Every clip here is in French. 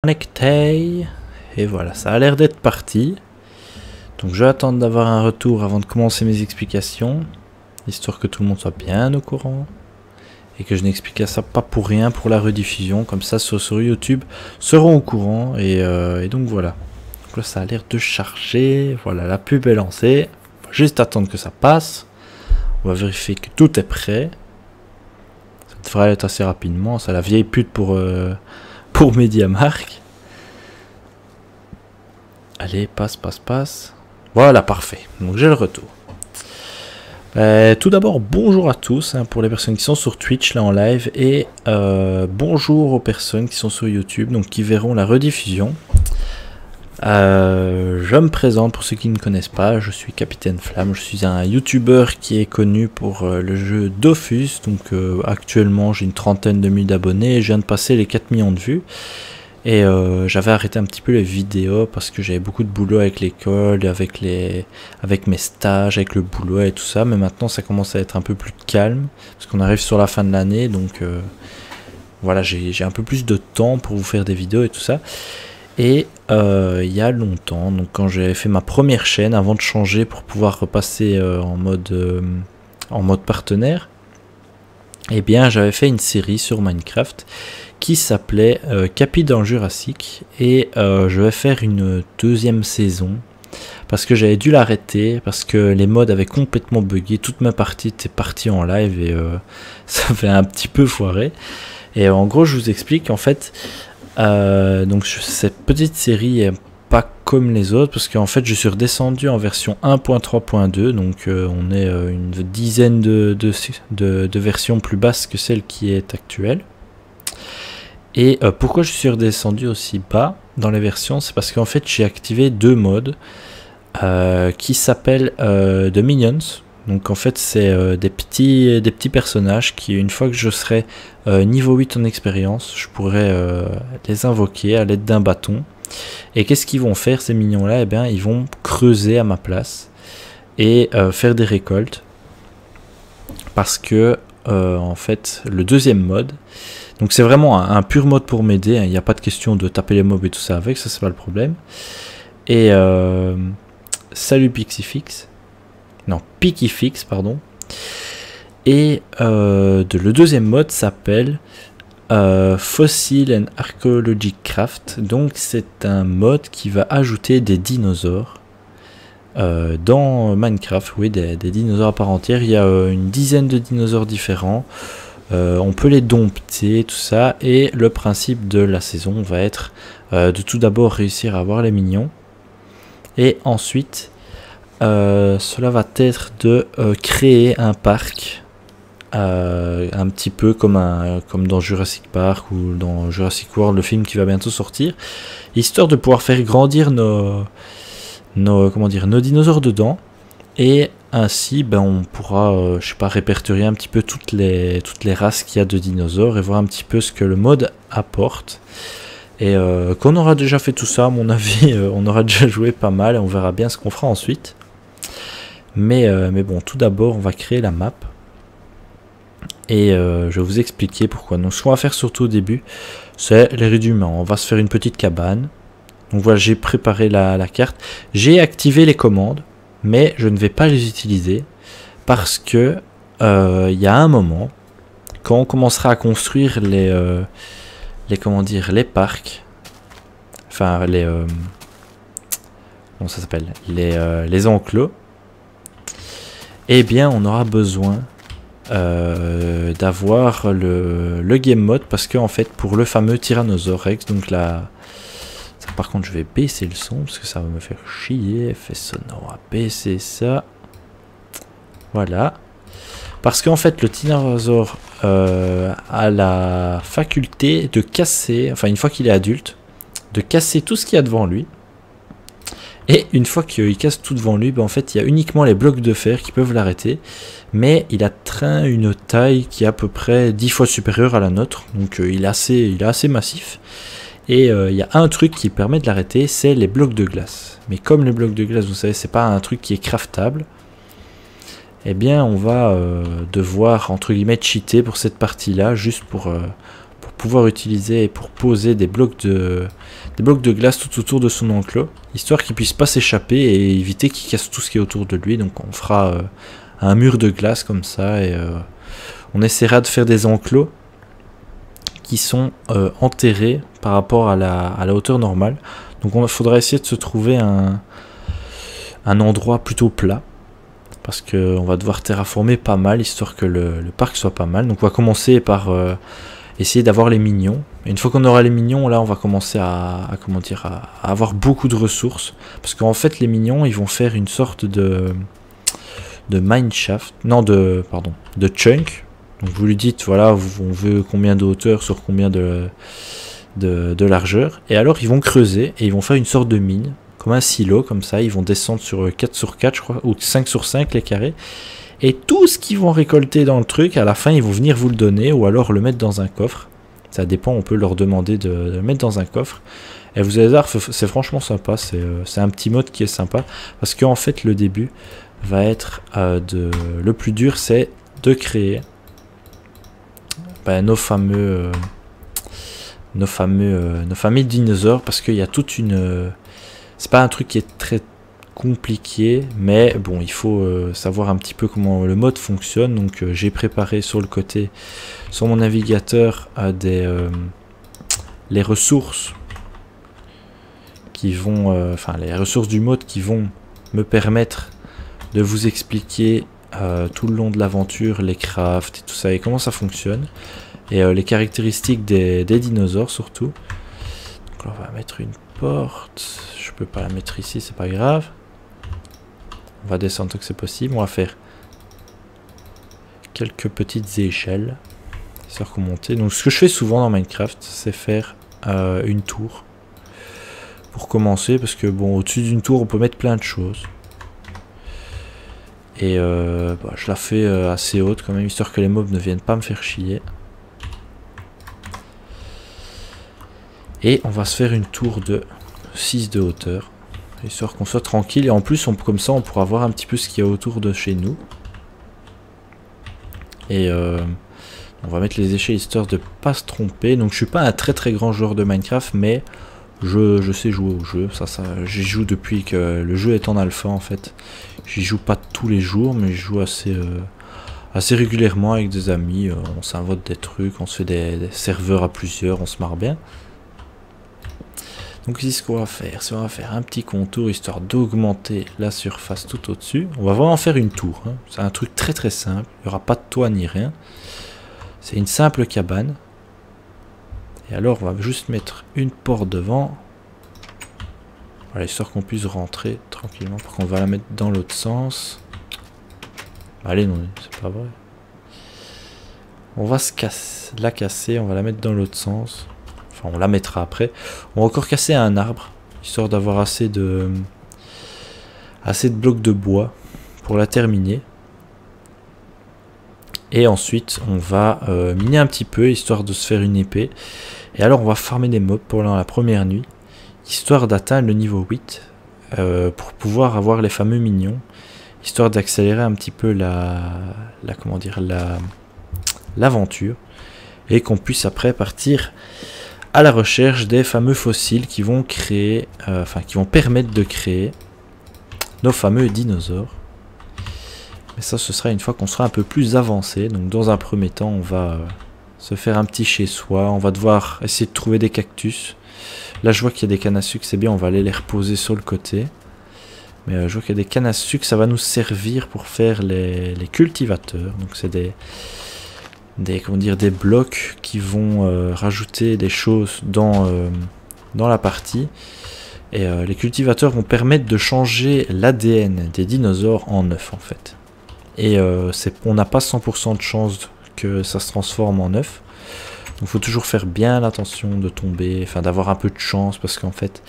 Connecté. Et voilà, ça a l'air d'être parti. Donc je vais attendre d'avoir un retour avant de commencer mes explications, histoire que tout le monde soit bien au courant et que je n'explique ça pas pour rien pour la rediffusion. Comme ça, sur YouTube seront au courant et donc voilà. Donc là, ça a l'air de charger. Voilà, la pub est lancée. On va juste attendre que ça passe. On va vérifier que tout est prêt. Ça devrait être assez rapidement. C'est la vieille pute pour MediaMarkt. Allez, passe. Voilà, parfait. Donc j'ai le retour. Tout d'abord, bonjour à tous pour les personnes qui sont sur Twitch là en live et bonjour aux personnes qui sont sur YouTube, donc qui verront la rediffusion. Je me présente pour ceux qui ne connaissent pas, je suis Capitaine Flamme, je suis un YouTuber qui est connu pour le jeu Dofus, donc actuellement j'ai une trentaine de mille d'abonnés et je viens de passer les 4 millions de vues. Et j'avais arrêté un petit peu les vidéos parce que j'avais beaucoup de boulot avec l'école, avec mes stages, avec le boulot et tout ça. Mais maintenant ça commence à être un peu plus calme parce qu'on arrive sur la fin de l'année. Donc voilà, j'ai un peu plus de temps pour vous faire des vidéos et tout ça. Et il y a longtemps, donc quand j'avais fait ma première chaîne, avant de changer pour pouvoir repasser en mode partenaire, eh bien j'avais fait une série sur Minecraft qui s'appelait Capi dans le Jurassique et je vais faire une deuxième saison parce que j'avais dû l'arrêter parce que les mods avaient complètement bugué, toute ma partie était partie en live et ça fait un petit peu foiré. Et en gros je vous explique en fait, donc cette petite série est pas comme les autres parce qu'en fait je suis redescendu en version 1.3.2, donc on est une dizaine de versions plus basses que celle qui est actuelle. Et pourquoi je suis redescendu aussi bas dans les versions, c'est parce qu'en fait j'ai activé deux modes qui s'appellent The Minions. Donc en fait c'est des petits personnages qui, une fois que je serai niveau 8 en expérience, je pourrai les invoquer à l'aide d'un bâton. Et qu'est-ce qu'ils vont faire ces minions là? Eh bien ils vont creuser à ma place et faire des récoltes. Parce que en fait le deuxième mode, donc c'est vraiment un pur mode pour m'aider, il n'y a pas de question de taper les mobs et tout ça avec, ça c'est pas le problème. Et salut Pixifix, non Pikifix pardon. Et le deuxième mode s'appelle Fossil and Archaeologic Craft, donc c'est un mode qui va ajouter des dinosaures dans Minecraft, oui, des dinosaures à part entière. Il y a une dizaine de dinosaures différents. On peut les dompter, tout ça, et le principe de la saison va être de tout d'abord réussir à avoir les minions, et ensuite cela va être de créer un parc, un petit peu comme dans Jurassic Park ou dans Jurassic World, le film qui va bientôt sortir, histoire de pouvoir faire grandir nos dinosaures dedans. Et ainsi on pourra je sais pas, répertorier un petit peu toutes les races qu'il y a de dinosaures et voir un petit peu ce que le mode apporte. Et quand on aura déjà fait tout ça, à mon avis on aura déjà joué pas mal et on verra bien ce qu'on fera ensuite. Mais bon, tout d'abord on va créer la map et je vais vous expliquer pourquoi. Donc ce qu'on va faire surtout au début, c'est les rudiments. On va se faire une petite cabane. Donc voilà, j'ai préparé la carte, j'ai activé les commandes, mais je ne vais pas les utiliser parce que il y a un moment, quand on commencera à construire les parcs, enfin comment ça s'appelle, les enclos, eh bien on aura besoin d'avoir le game mode, parce que en fait pour le fameux Tyrannosaurus Rex, donc là, par contre je vais baisser le son parce que ça va me faire chier. Effet sonore, on va baisser ça, voilà, parce qu'en fait le Tyrannosaure a la faculté de casser, enfin une fois qu'il est adulte, de casser tout ce qu'il y a devant lui. Et une fois qu'il casse tout devant lui, en fait il y a uniquement les blocs de fer qui peuvent l'arrêter, mais il atteint une taille qui est à peu près 10 fois supérieure à la nôtre, donc il est assez massif. Et il y a un truc qui permet de l'arrêter, c'est les blocs de glace. Mais comme les blocs de glace, vous savez, c'est pas un truc qui est craftable, eh bien on va devoir entre guillemets cheater pour cette partie là, juste pour pouvoir utiliser et pour poser des blocs de glace tout autour de son enclos, histoire qu'il puisse pas s'échapper et éviter qu'il casse tout ce qui est autour de lui. Donc on fera un mur de glace comme ça et on essaiera de faire des enclos qui sont enterrés par rapport à la hauteur normale. Donc il faudra essayer de se trouver un endroit plutôt plat, parce qu'on va devoir terraformer pas mal, histoire que le parc soit pas mal. Donc on va commencer par essayer d'avoir les minions. Et une fois qu'on aura les minions, là on va commencer à avoir beaucoup de ressources. Parce qu'en fait les minions, ils vont faire une sorte de mineshaft, non de chunk. Donc vous lui dites, voilà, on veut combien de hauteur sur combien de largeur. Et alors ils vont creuser et ils vont faire une sorte de mine, comme un silo, comme ça. Ils vont descendre sur 4 sur 4, je crois, ou 5 sur 5 les carrés. Et tout ce qu'ils vont récolter dans le truc, à la fin, ils vont venir vous le donner, ou alors le mettre dans un coffre. Ça dépend, on peut leur demander de le mettre dans un coffre. Et vous allez voir, c'est franchement sympa, c'est un petit mode qui est sympa. Parce qu'en fait, le début va être le plus dur, c'est de créer nos fameux dinosaures, parce qu'il y a toute une... c'est pas un truc qui est très compliqué, mais bon, il faut savoir un petit peu comment le mode fonctionne. Donc j'ai préparé sur le côté, sur mon navigateur, les ressources qui vont, les ressources du mode qui vont me permettre de vous expliquer tout le long de l'aventure les crafts et tout ça et comment ça fonctionne, et les caractéristiques des dinosaures surtout. Donc là, on va mettre une porte, je peux pas la mettre ici, c'est pas grave. On va descendre tant que c'est possible. On va faire quelques petites échelles, histoire qu'on monte. Donc ce que je fais souvent dans Minecraft, c'est faire une tour pour commencer, parce que bon, au-dessus d'une tour on peut mettre plein de choses. Et je la fais assez haute quand même, histoire que les mobs ne viennent pas me faire chier. Et on va se faire une tour de 6 de hauteur, histoire qu'on soit tranquille. Et en plus, comme ça, on pourra voir un petit peu ce qu'il y a autour de chez nous. Et on va mettre les échelles, histoire de pas se tromper. Donc je suis pas un très très grand joueur de Minecraft, mais je sais jouer au jeu. J'y joue depuis que le jeu est en alpha en fait. J'y joue pas tous les jours, mais je joue assez régulièrement avec des amis. On s'invente des trucs, on se fait des serveurs à plusieurs, on se marre bien. Donc ici, ce qu'on va faire, c'est on va faire un petit contour, histoire d'augmenter la surface tout au-dessus. On va vraiment faire une tour, hein. C'est un truc très très simple, il n'y aura pas de toit ni rien. C'est une simple cabane. Et alors on va juste mettre une porte devant. Voilà, histoire qu'on puisse rentrer tranquillement. Pour qu'on va la mettre dans l'autre sens. Allez, non, c'est pas vrai. On va la casser, on va la mettre dans l'autre sens. Enfin, on la mettra après. On va encore casser un arbre, histoire d'avoir assez de blocs de bois pour la terminer. Et ensuite, on va miner un petit peu, histoire de se faire une épée. Et alors, on va farmer des mobs pendant la première nuit, histoire d'atteindre le niveau 8, pour pouvoir avoir les fameux minions, histoire d'accélérer un petit peu l'aventure, et qu'on puisse après partir à la recherche des fameux fossiles qui vont créer, qui vont permettre de créer nos fameux dinosaures. Mais ça, ce sera une fois qu'on sera un peu plus avancé. Donc dans un premier temps, on va se faire un petit chez soi. On va devoir essayer de trouver des cactus. Là, je vois qu'il y a des cannes à sucre, c'est bien, on va aller les reposer sur le côté. Mais je vois qu'il y a des cannes à sucre, ça va nous servir pour faire les cultivateurs. Donc c'est des blocs qui vont rajouter des choses dans la partie. Et les cultivateurs vont permettre de changer l'ADN des dinosaures en œuf en fait. Et on n'a pas 100% de chance que ça se transforme en œuf. Donc il faut toujours faire bien attention de tomber, enfin d'avoir un peu de chance, parce qu'en fait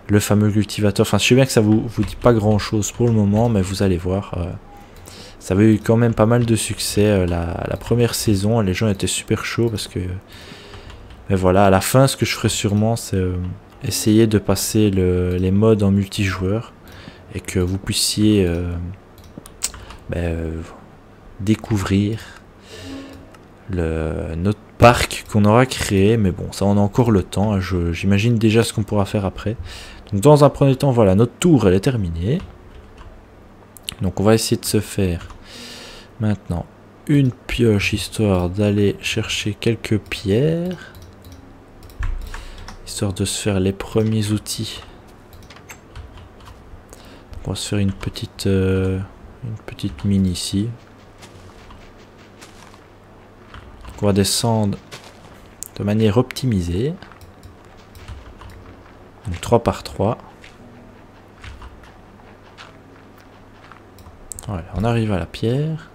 le fameux cultivateur, enfin je sais bien que ça vous dit pas grand chose pour le moment, mais vous allez voir, ça avait eu quand même pas mal de succès la première saison. Les gens étaient super chauds parce que, mais voilà, à la fin ce que je ferai sûrement, c'est essayer de passer les modes en multijoueur et que vous puissiez découvrir notre parc qu'on aura créé. Mais bon, ça on a encore le temps. J'imagine déjà ce qu'on pourra faire après. Donc dans un premier temps, voilà, notre tour elle est terminée. Donc on va essayer de se faire maintenant une pioche histoire d'aller chercher quelques pierres. Histoire de se faire les premiers outils. Donc on va se faire une petite mine ici. Donc on va descendre de manière optimisée. Donc 3 par 3. Voilà, on arrive à la pierre.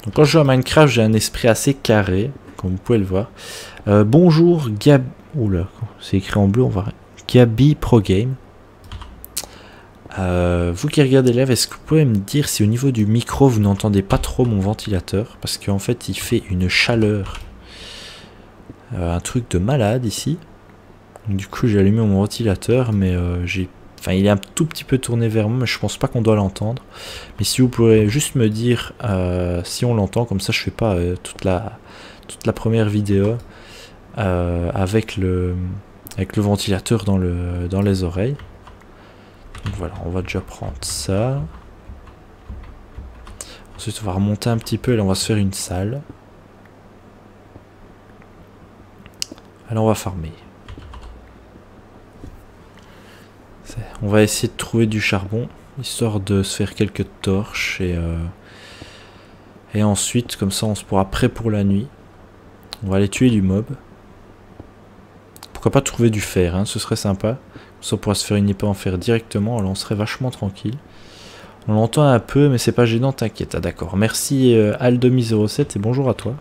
Donc quand je joue à Minecraft, j'ai un esprit assez carré, comme vous pouvez le voir. Bonjour Gab... Oula, c'est écrit en bleu, on va... Gabi Pro Game. Vous qui regardez live, est-ce que vous pouvez me dire si au niveau du micro, vous n'entendez pas trop mon ventilateur? Parce qu'en fait, il fait une chaleur. Un truc de malade ici. Du coup, j'ai allumé mon ventilateur, mais enfin, il est un tout petit peu tourné vers moi, mais je pense pas qu'on doit l'entendre. Mais si vous pourrez juste me dire si on l'entend, comme ça je fais pas toute la première vidéo avec le ventilateur dans les oreilles. Donc voilà, on va déjà prendre ça. Ensuite, on va remonter un petit peu et là on va se faire une salle. Alors on va farmer. On va essayer de trouver du charbon, histoire de se faire quelques torches et ensuite, comme ça on se pourra prêt pour la nuit. On va aller tuer du mob. Pourquoi pas trouver du fer, hein, ce serait sympa. Comme ça on pourra se faire une épée en fer directement, là on serait vachement tranquille. On l'entend un peu mais c'est pas gênant, t'inquiète. Ah d'accord, merci Aldomi07 et bonjour à toi.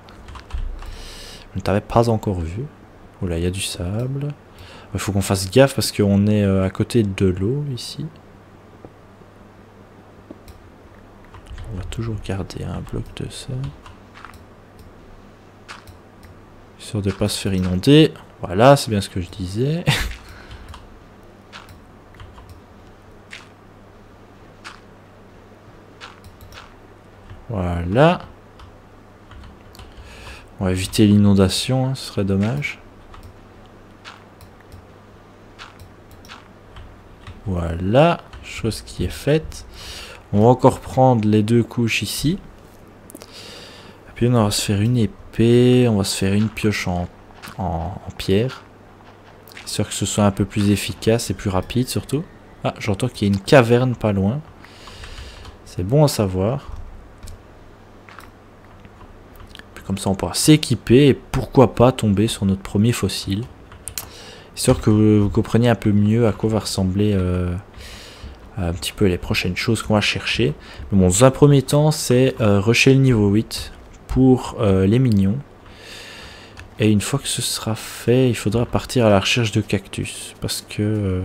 Je ne t'avais pas encore vu. Oh là, il y a du sable. Il faut qu'on fasse gaffe parce qu'on est à côté de l'eau ici. On va toujours garder un bloc de ça. Histoire de ne pas se faire inonder. Voilà, c'est bien ce que je disais. Voilà. On va éviter l'inondation, hein, ce serait dommage. Voilà, chose qui est faite. On va encore prendre les deux couches ici. Et puis on va se faire une épée, on va se faire une pioche en pierre. Histoire que ce soit un peu plus efficace et plus rapide surtout. Ah, j'entends qu'il y a une caverne pas loin. C'est bon à savoir. Puis comme ça on pourra s'équiper et pourquoi pas tomber sur notre premier fossile. Histoire que vous compreniez un peu mieux à quoi va ressembler un petit peu les prochaines choses qu'on va chercher. Mais bon, dans un premier temps, c'est rusher le niveau 8 pour les minions. Et une fois que ce sera fait, il faudra partir à la recherche de cactus. Parce que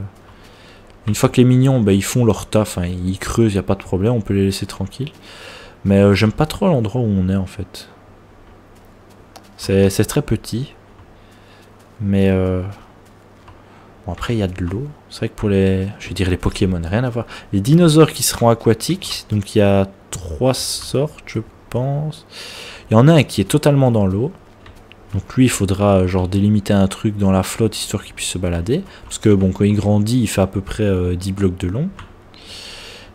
une fois que les minions, bah, ils font leur taf, hein, ils creusent, il n'y a pas de problème, on peut les laisser tranquilles. Mais j'aime pas trop l'endroit où on est en fait. C'est très petit. Mais... bon, après il y a de l'eau. C'est vrai que pour les... je vais dire les Pokémon, rien à voir. Les dinosaures qui seront aquatiques. Donc il y a 3 sortes je pense. Il y en a un qui est totalement dans l'eau. Donc lui il faudra genre délimiter un truc dans la flotte histoire qu'il puisse se balader. Parce que bon quand il grandit il fait à peu près 10 blocs de long.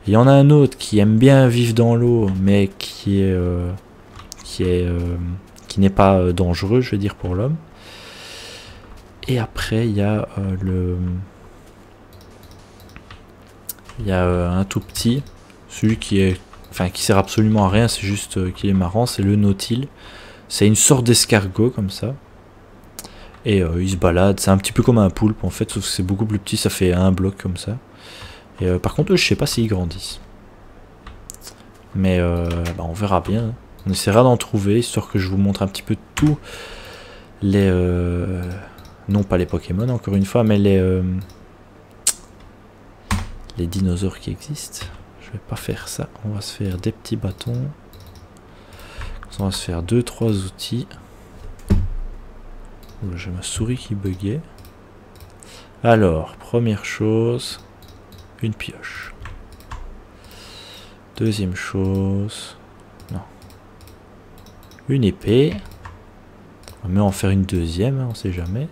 Il y en a un autre qui aime bien vivre dans l'eau. Mais qui n'est pas dangereux je vais dire pour l'homme. Et après, il y a un tout petit, celui qui est, enfin, qui sert absolument à rien, c'est juste qu'il est marrant, c'est le nautile. C'est une sorte d'escargot comme ça. Et il se balade, c'est un petit peu comme un poulpe en fait, sauf que c'est beaucoup plus petit, ça fait un bloc comme ça. Et par contre, je sais pas s'ils grandissent. Mais bah, on verra bien. On essaiera d'en trouver, histoire que je vous montre un petit peu tous les... non pas les Pokémon encore une fois, mais les dinosaures qui existent. Je vais pas faire ça, on va se faire des petits bâtons. On va se faire 2-3 outils. J'ai ma souris qui buguait. Alors, première chose, une pioche. Deuxième chose, non. Une épée. On va même en faire une deuxième, hein, on sait jamais.